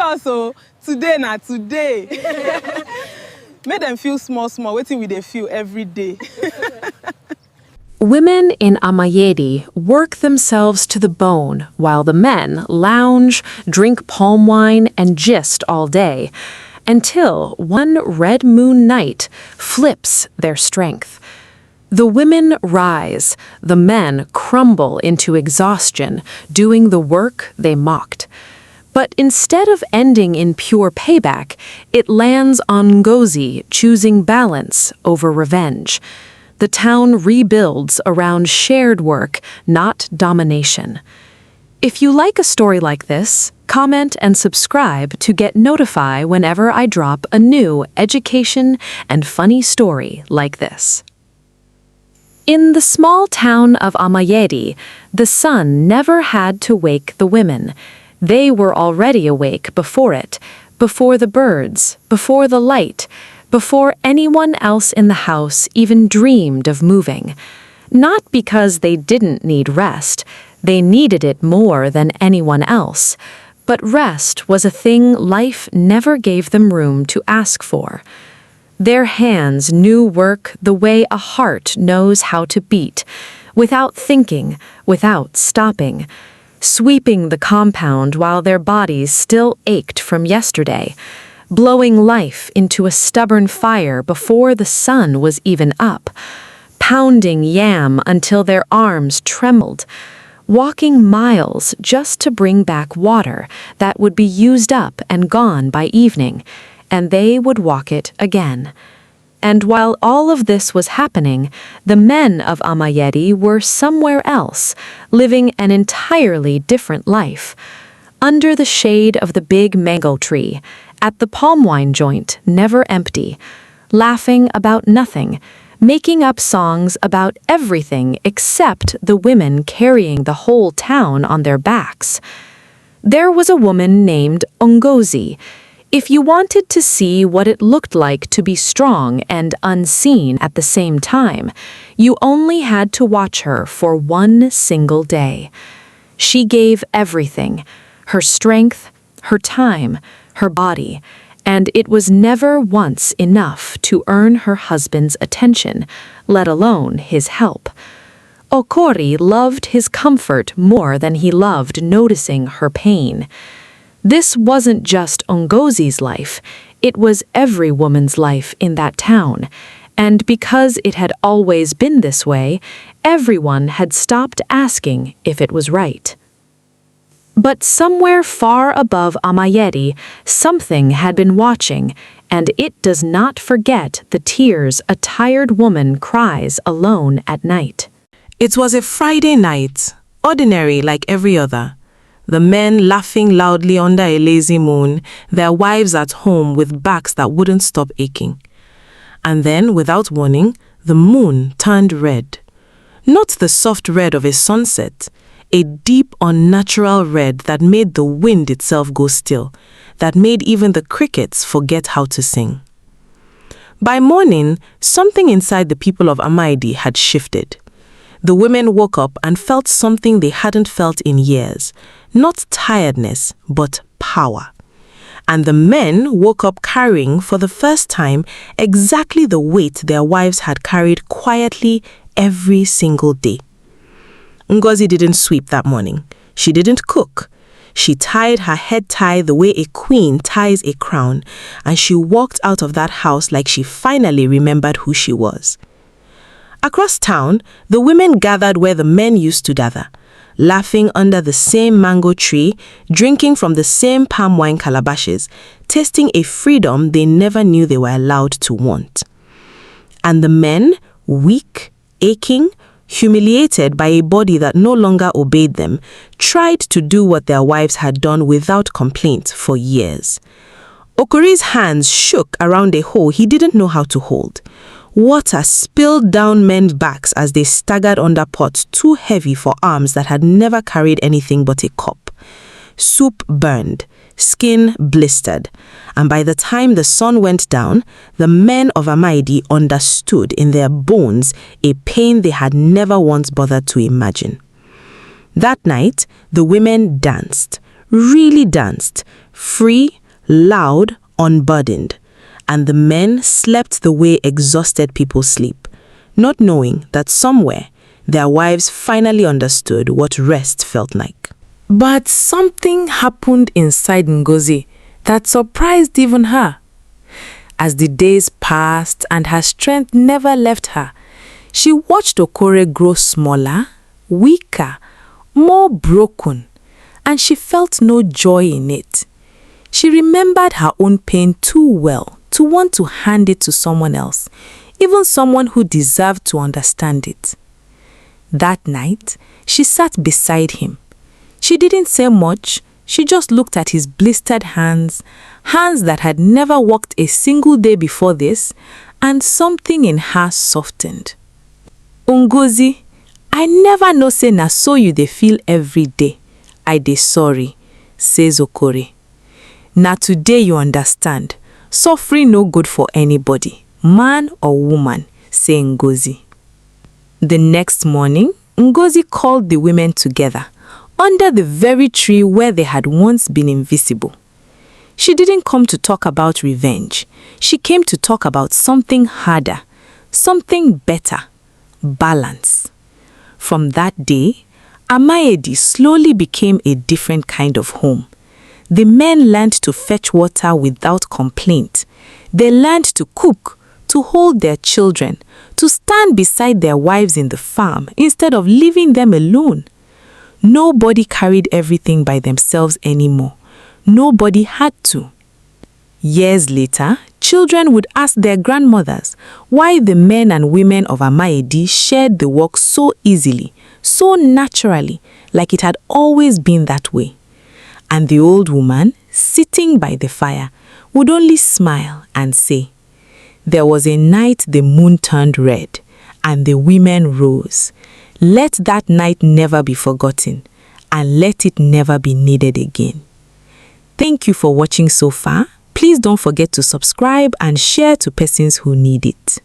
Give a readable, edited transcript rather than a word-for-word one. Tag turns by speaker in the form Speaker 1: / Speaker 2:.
Speaker 1: us, oh, today na today. Make them feel small, waiting with they feel every day.
Speaker 2: Women in Amaedi work themselves to the bone while the men lounge, drink palm wine, and gist all day, until one red moon night flips their strength. The women rise, the men crumble into exhaustion, doing the work they mocked. But instead of ending in pure payback, it lands on Ngozi choosing balance over revenge. The town rebuilds around shared work, not domination. If you like a story like this, comment and subscribe to get notified whenever I drop a new education and funny story like this. In the small town of Amaedi, the sun never had to wake the women. They were already awake before it, before the birds, before the light, before anyone else in the house even dreamed of moving. Not because they didn't need rest, they needed it more than anyone else, but rest was a thing life never gave them room to ask for. Their hands knew work the way a heart knows how to beat, without thinking, without stopping, sweeping the compound while their bodies still ached from yesterday, blowing life into a stubborn fire before the sun was even up, pounding yam until their arms trembled, walking miles just to bring back water that would be used up and gone by evening, and they would walk it again. And while all of this was happening, the men of Amaedi were somewhere else, living an entirely different life. Under the shade of the big mango tree, at the palm wine joint, never empty, laughing about nothing, making up songs about everything except the women carrying the whole town on their backs. There was a woman named Ngozi. If you wanted to see what it looked like to be strong and unseen at the same time, you only had to watch her for one single day. She gave everything, her strength, her time, her body, and it was never once enough to earn her husband's attention, let alone his help. Okori loved his comfort more than he loved noticing her pain. This wasn't just Ngozi's life, it was every woman's life in that town, and because it had always been this way, everyone had stopped asking if it was right. But somewhere far above Amaedi, something had been watching, and it does not forget the tears a tired woman cries alone at night.
Speaker 3: It was a Friday night, ordinary like every other. The men laughing loudly under a lazy moon, their wives at home with backs that wouldn't stop aching. And then, without warning, the moon turned red. Not the soft red of a sunset, a deep, unnatural red that made the wind itself go still, that made even the crickets forget how to sing. By morning, something inside the people of Amaedi had shifted. The women woke up and felt something they hadn't felt in years. Not tiredness, but power. And the men woke up carrying, for the first time, exactly the weight their wives had carried quietly every single day. Ngozi didn't sweep that morning. She didn't cook. She tied her head tie the way a queen ties a crown, and she walked out of that house like she finally remembered who she was. Across town, the women gathered where the men used to gather, laughing under the same mango tree, drinking from the same palm wine calabashes, tasting a freedom they never knew they were allowed to want. And the men, weak, aching, humiliated by a body that no longer obeyed them, tried to do what their wives had done without complaint for years. Okori's hands shook around a hole he didn't know how to hold. Water spilled down men's backs as they staggered under pots too heavy for arms that had never carried anything but a cup. Soup burned, skin blistered, and by the time the sun went down, the men of Amaedi understood in their bones a pain they had never once bothered to imagine. That night, the women danced, really danced, free, loud, unburdened. And the men slept the way exhausted people sleep, not knowing that somewhere their wives finally understood what rest felt like.
Speaker 2: But something happened inside Ngozi that surprised even her. As the days passed and her strength never left her, she watched Okore grow smaller, weaker, more broken, and she felt no joy in it. She remembered her own pain too well to want to hand it to someone else, even someone who deserved to understand it. That night, she sat beside him. She didn't say much. She just looked at his blistered hands that had never walked a single day before this, and something in her softened. Ngozi, I never know say na so you dey feel every day. I dey sorry, says Okore. Na today you understand. Suffering no good for anybody, man or woman, say Ngozi. The next morning, Ngozi called the women together under the very tree where they had once been invisible. She didn't come to talk about revenge. She came to talk about something harder, something better, balance. From that day, Amaedi slowly became a different kind of home. The men learned to fetch water without complaint. They learned to cook, to hold their children, to stand beside their wives in the farm instead of leaving them alone. Nobody carried everything by themselves anymore. Nobody had to. Years later, children would ask their grandmothers why the men and women of Amaedi shared the work so easily, so naturally, like it had always been that way. And the old woman, sitting by the fire, would only smile and say, "There was a night the moon turned red, and the women rose. Let that night never be forgotten, and let it never be needed again." Thank you for watching so far. Please don't forget to subscribe and share to persons who need it.